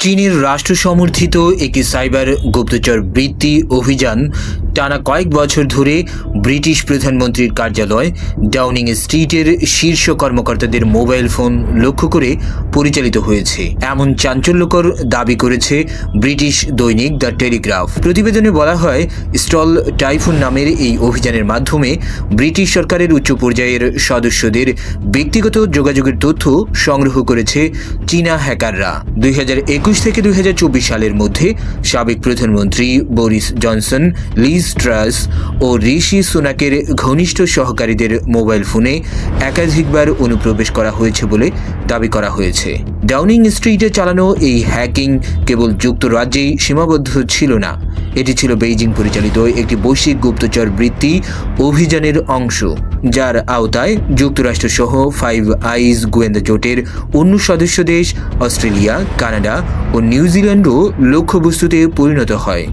চীনের রাষ্ট্র সমর্থিত একটি সাইবার গুপ্তচর বৃত্তি অভিযান টানা কয়েক বছর ধরে ব্রিটিশ প্রধানমন্ত্রীর কার্যালয় ডাউনিং স্ট্রিটের শীর্ষ কর্মকর্তাদের মোবাইল ফোন লক্ষ্য করে পরিচালিত হয়েছে এমন চাঞ্চল্যকর দাবি করেছে ব্রিটিশ দৈনিক দ্য টেলিগ্রাফ। প্রতিবেদনে বলা হয়, স্টল টাইফুন নামের এই অভিযানের মাধ্যমে ব্রিটিশ সরকারের উচ্চ পর্যায়ের সদস্যদের ব্যক্তিগত যোগাযোগের তথ্য সংগ্রহ করেছে চীনা হ্যাকাররা। 2021 থেকে 2024 সালের মধ্যে সাবেক প্রধানমন্ত্রী বরিস জনসন, লিজ ট্রাস ও ঋষি সুনাকের ঘনিষ্ঠ সহকারীদের মোবাইল ফোনে একাধিকবার অনুপ্রবেশ করা হয়েছে বলে দাবি করা হয়েছে। ডাউনিং স্ট্রিটে চালানো এই হ্যাকিং কেবল যুক্তরাজ্যেই সীমাবদ্ধ ছিল না, এটি ছিল বেইজিং পরিচালিত একটি বৈশ্বিক গুপ্তচর বৃত্তি অভিযানের অংশ, যার আওতায় যুক্তরাষ্ট্রসহ ফাইভ আইজ গোয়েন্দা জোটের অন্য সদস্য দেশ অস্ট্রেলিয়া, কানাডা ও নিউজিল্যান্ডও লক্ষ্যবস্তুতে পরিণত হয়।